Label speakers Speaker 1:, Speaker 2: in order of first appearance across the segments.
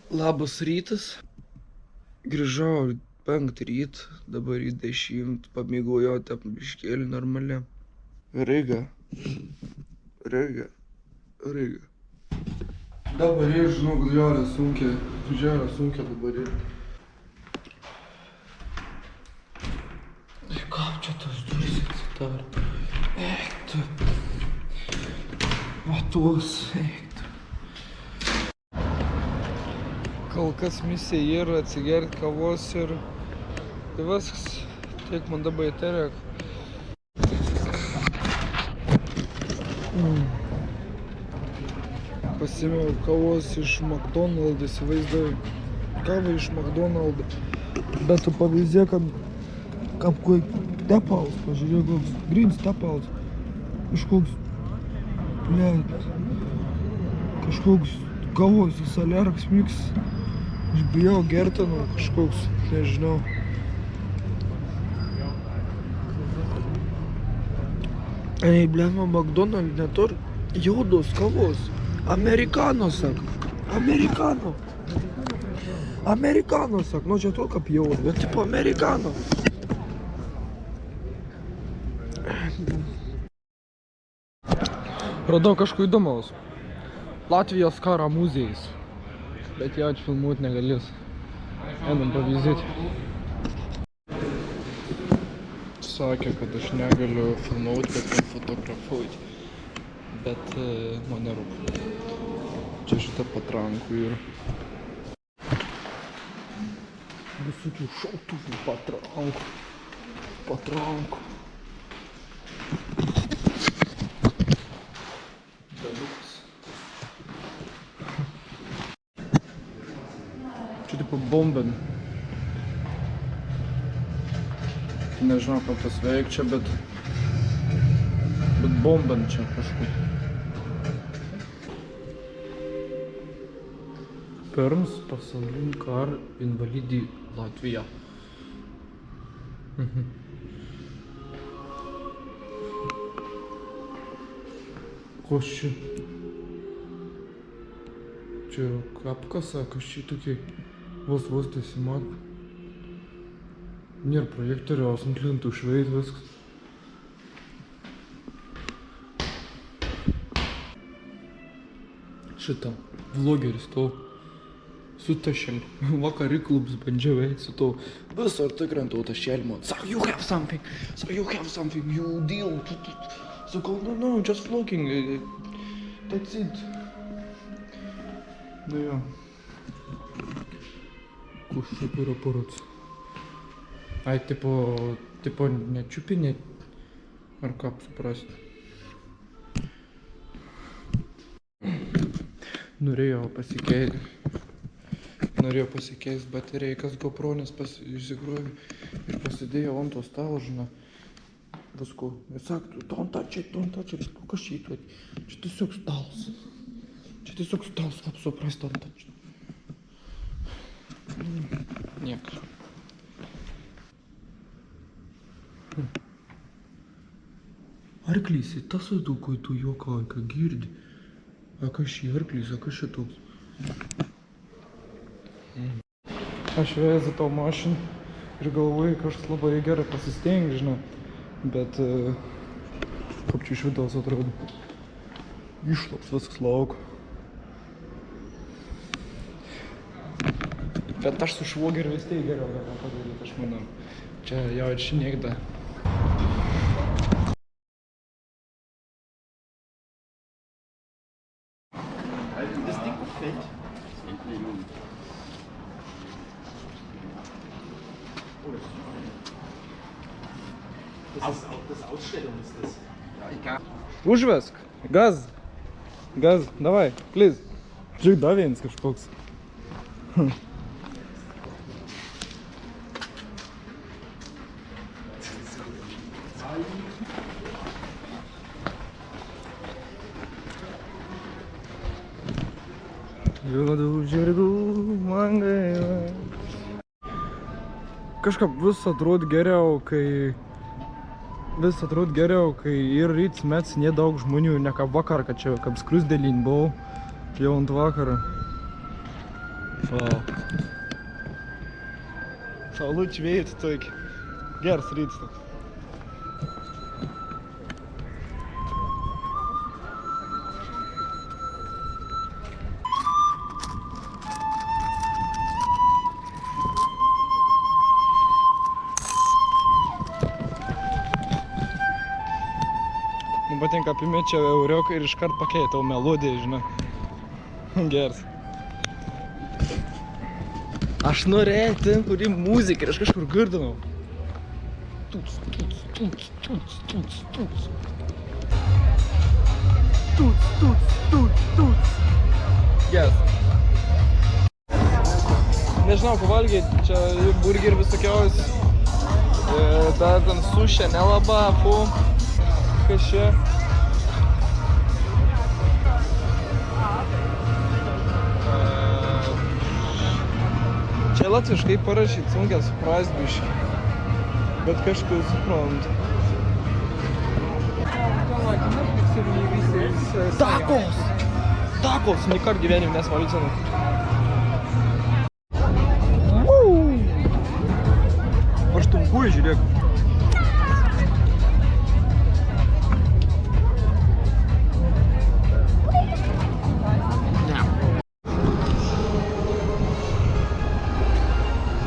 Speaker 1: Labas rytas. Grįžau 5 ryt, dabar į 10 pamiegojoti biškėlį normaliai. Ryga. Dabar ir žinau, kad žiaurė sunkia dabar ir. Kaip čia tas duris atsidarė? Eik tu. Matus, eik tu. Kol kas misija yra atsigerti kavos ir tai viskas, tiek man dabar įterėk. Pasimiau kavos iš McDonald's, įsivaizduoju, kavą iš McDonald's, bet tu pavyzdė, kaip koi tepals, pažiūrėk, koks green tepals, kažkoks kavos saleraks mix. Aš bijau gerti, kažkoks, nežinau. Ei, blema, McDonald's neturi juodos kavos. Amerikano, sak. Amerikano, sak. Nu, čia to kaip juodas, bet tipo Amerikano. Radau kažko įdomaus. Latvijos karo muziejus. Bet jo atfilmuot negalės. Einam pavyzdyti. Sakė, kad aš negaliu filmuoti, bet fotografuoti. Bet man nerūp. Čia šitą patrankų ir visokių šautuvų patrankų. Čia tipo bomben. Nežinau, kaip tas veik čia, bet bomben čia kažkur. Pirms pasaulinį karą invalidį Latvija. Kas čia? Čia kapkasa, kas čia tokie vos tesimat. Nėra projektoriaus, ant lentų šveit viskas. Šitą vlogeris to su ta šelmu. Vakar į klubus bandžiau eiti su to. Visą ar tikrintau tą šelmą. Sako, you have something, you deal. Sakau, no, just vlogging. That's it. Nu jo. Kus čia yra parods? Ai, tipo nečiupinė, ar kaip suprasti. Norėjau pasikeist bateriją, kas GoPro'nis išsikrovė ir pasidėjau ant to stalo, žinai. Visko. Ir saktų, don't touch it, kas čia įtuot. Čia tiesiog stalas. Kaip suprast, don't touch it. Niekas. Arklys, tas kai tu juokauji, ką girdi. A kas čia arklys, a kas čia toks? Aš vezu tau mašiną ir galvoju, kažkas labai gerai pasistengi, žinai. Bet kaip čia iš vidaus atrodo. Išlaps viskas lauk. Bet aš su švogeriu vis tiek geriau galima padaryti, aš manau. Čia jau ir šinėkda.
Speaker 2: Das Ding fällt. Das Ausstellung ist das. Ja, egal.
Speaker 1: Užvesk. Gaz, давай, please. Žiūrėk, dar vienas kažkoks. Juodų žirgų man gaila. Kažkaip vis atrodo geriau, kai ir ryts mets nedaug žmonių, ne kaip vakar, kad čia kaip skliusdėlin buvau jau ant vakarą. Saulute veids toik. Geras rīts toks. Man patinka apimečia euriuką ir iškart pakeitau melodiją, žinai. Geras. Aš norėjau ten, kurį muziką ir aš kažkur girdinau. Tuts. Geras. Nežinau, ko valgyti, čia burgerį visokiaus. Dar ten sušė nelaba, kas čia. Čia latviškai parašyt, sunkia suprast biškį. Bet kažkur suprantu. Takos! Nikart gyvenim nesmalicinu. Aš tunkuoju, žiūrėk.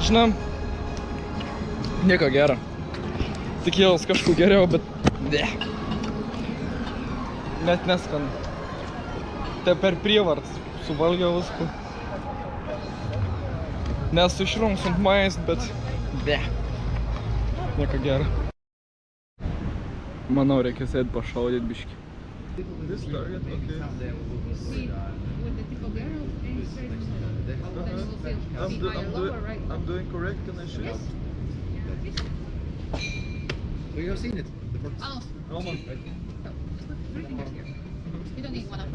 Speaker 1: Žinam, nieko gero. Tikėjaus kažkur geriau, bet ne. Net neskan. Tai per prievartą suvalgiau viską. Nesu išrungsunt maist, bet ne. Nieko gero. Manau, reikia sėd pašaudyt biškį.
Speaker 3: This target, okay. I'm doing correct, can I shoot?
Speaker 2: So you have seen it?
Speaker 4: Almost.
Speaker 3: Almost.
Speaker 4: So, just put 3 fingers here. You don't need 1 or 2.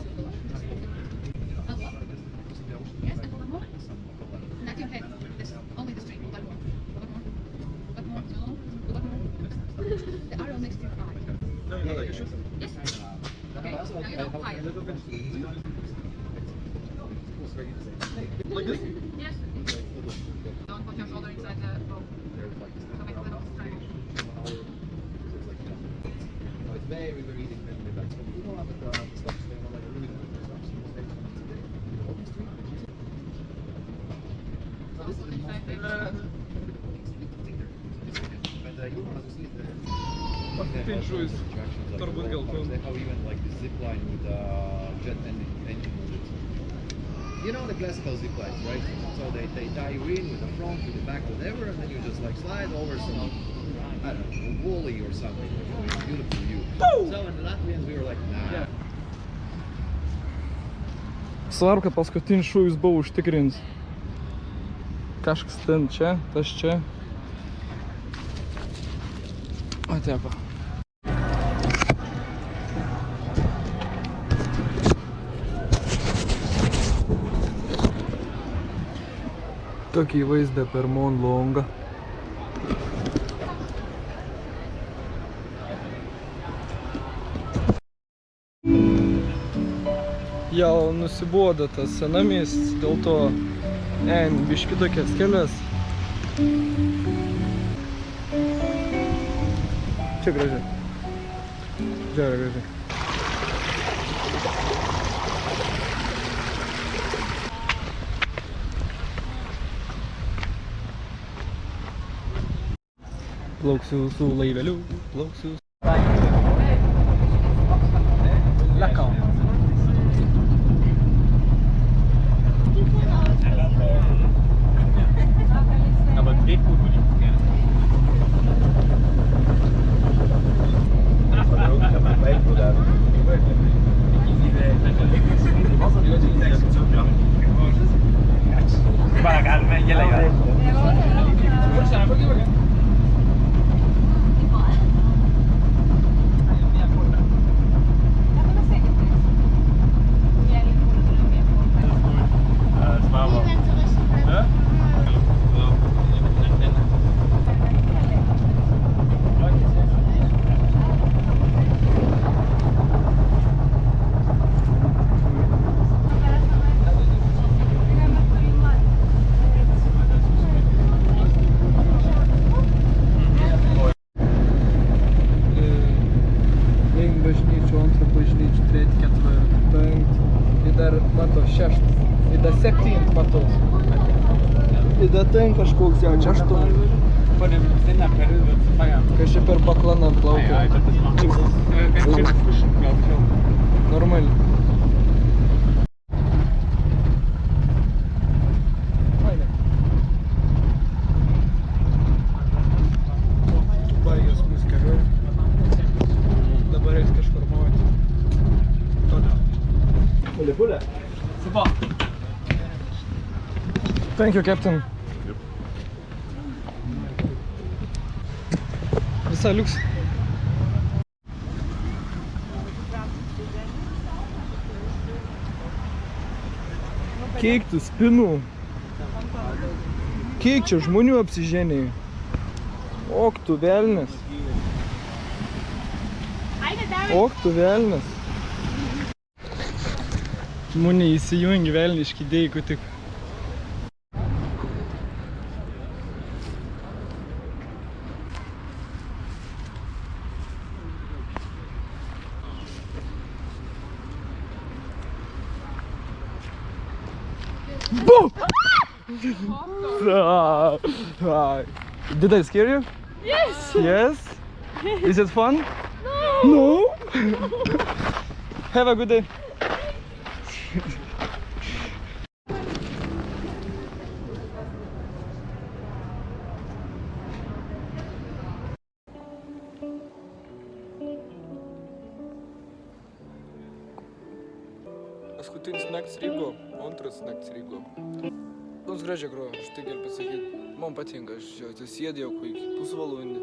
Speaker 4: Up. Yes, and one more. Not your head. This, only the string. One more. The arrow next to your eye.
Speaker 3: No, you know that you shoot?
Speaker 4: Yes. Okay, now you go higher.
Speaker 3: Like this?
Speaker 4: Yes. Don't put your shoulder inside the bow. So make a little triangle.
Speaker 2: It's very, very easy. You don't have to stop staying on like a really good
Speaker 4: Also inside the
Speaker 1: Pinšuojus. Turbūt geltona.
Speaker 2: How even like the zip line with jet engine with it. You know the classical zip lines, right? So they tie you in with the front, with the back, whatever, and then you just like slide over some, I don't know, woolly or something. It's beautiful view. So in the Latvians we were like, nah.
Speaker 1: Svarbu, kad paskutinis šūvis buvo užtikrins. Kažkas ten čia, tas čia. Ateko. Tokį vaizdą per Mont Longą. Jau nusibodo tas senamiestis, dėl to biški tokias kelias. Čia gražiai. Žiauriai gražiai. Plauksiu su laiveliu, plauksiu. Lakau. da ten kažkoks, ja, čia aštuoni.
Speaker 5: Pone benziną per pajam.
Speaker 1: Kas čia per baklaną plaukia?
Speaker 5: Ai, tas maksas. Benzinas gal čia.
Speaker 1: Normaliai. Baigęs mus keliu. Dabar eis kažkur mauti. Toliau.
Speaker 5: Super.
Speaker 1: Thank you, Captain. Visai liuks. Kiek tų spinų? Kiek čia žmonių apsiženė? Ok, tu velnis. Ok, tu velnis. Žmonė įsijungi velniški dėjų tik. Boom! Did I scare you?
Speaker 6: Yes!
Speaker 1: Yes? Is it fun? No! Have a good day. Paskutinis nakts Rygo, antras nakts Rygo. Mums gražiai grojo, aš tai galiu pasakyti. Man patinka, aš jau sėdėjau kokį pusvalandį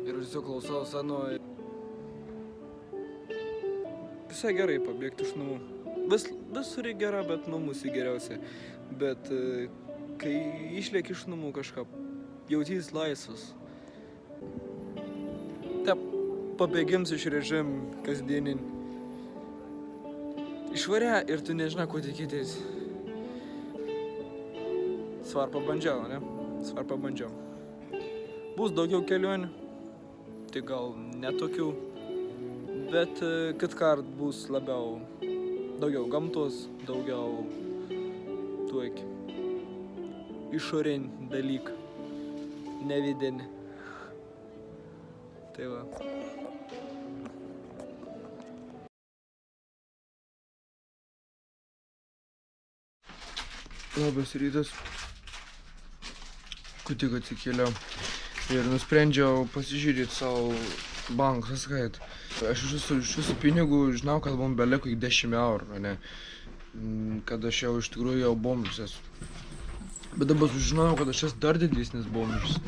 Speaker 1: ir tiesiog klausau seno. Visai gerai pabėgti iš namų. Visur gera, bet namus geriausia. Bet kai išlieki iš namų kažką, jautys laisvas. Taip, pabėgims iš režim kasdienin. Išvarė ir tu nežinai, ko tikėtis. Svar pabandžiau, ne? Svar pabandžiau. Bus daugiau kelionių, tai gal netokių, bet kitkart bus labiau daugiau gamtos, daugiau tuok išorinį dalyką, ne vidinį. Tai va. Labas rytas. Tik atsikėliau ir nusprendžiau pasižiūrėti savo banko sąskaitą. Aš iš visų pinigų žinau, kad man beliko iki 10 eurų, ne? Kad aš jau iš tikrųjų jau bomžas esu. Bet dabar sužinojau, kad aš esu dar didesnis bomžas.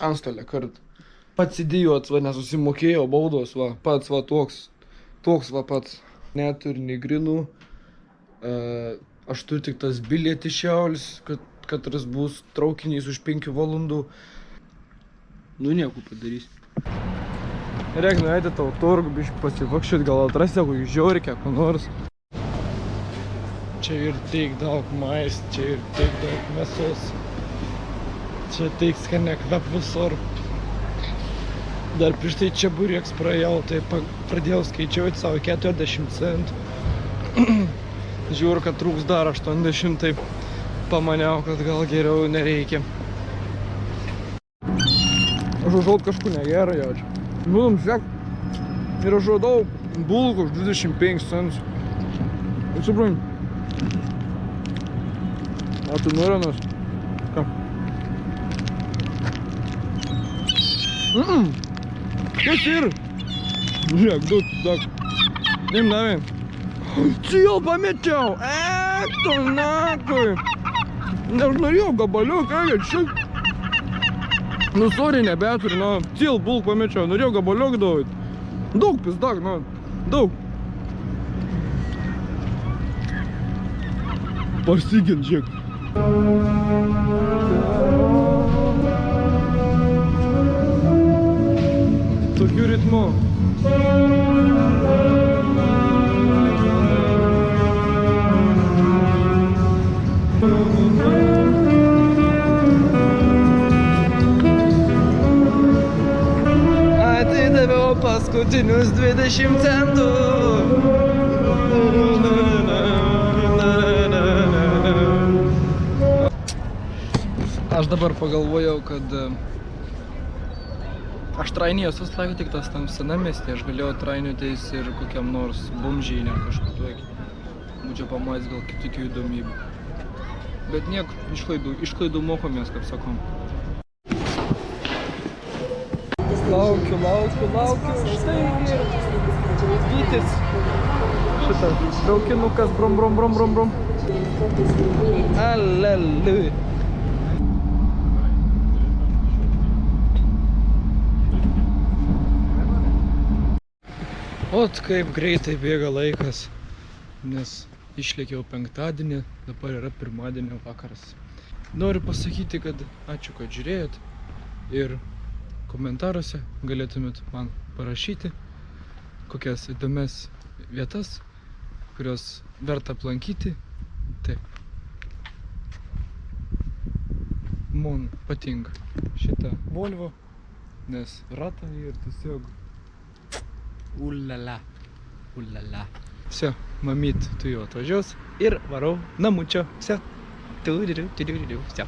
Speaker 1: Antstolė kartą. Pats idiotas, va, nesusimokėjo baudos, va, pats, va, toks va, pats. Neturi nei grinų, aš turiu tik tas bilietį šiaulis, kad bus traukinys už 5 valandų. Nu, nieko padarys. Reik nueiti tau turgų, biškį pasivakščiot, gal atrasti kokį žiaurikę, ko nors. Čia ir tiek daug maist, čia ir tiek daug mėsos. Čia taip skania kvep visur. Dar prieš tai čia burieks praėjau, tai pradėjau skaičiuoti savo 40 centų. Žiūriu, kad trūks dar 80, tai pamaniau, kad gal geriau nereikia. Aš užuot kažkur negerai jaučiu. Būdam, žiūrėk, ir aš žodau bulkų už 25 centų. Supranti? A tu norinas? Ką? Kas ir? Žiūrėk, daug. Nim davė. Cil pamečiau! Tu nakui! Aš norėjau gabaliuką, čia. Nu, sorry, nebeturi, nu. Cil bulk pamečiau, norėjau gabaliuką davėt. Daug pizdak, nu. Daug. Parsigint, žiūrėk. Tokiu ritmu. paskutinius 20 centų. Aš dabar pagalvojau, kad aš trainį esu slavė tik tas tam senamestį, aš galėjau trainiuotis ir kokiam nors bomžinį ar kažkur tokį. Būčiau pamatęs gal kitokių įdomybių. Bet niek, išklaidų mokomės, kaip sakom. Laukiu, štai ir Vytis. Šitą traukinukas brom. Aleliuja. Ot kaip greitai bėga laikas, nes išlėkiau penktadienį, dabar yra pirmadienio vakaras. Noriu pasakyti, kad ačiū, kad žiūrėjot ir komentaruose galėtumėt man parašyti kokias įdomias vietas, kurios verta aplankyti. Taip. Man patinka šitą Volvo, nes ratai ir tiesiog ulala. Все, mamyt, tu jau atvažiuos ir varau namučio. Все. Все.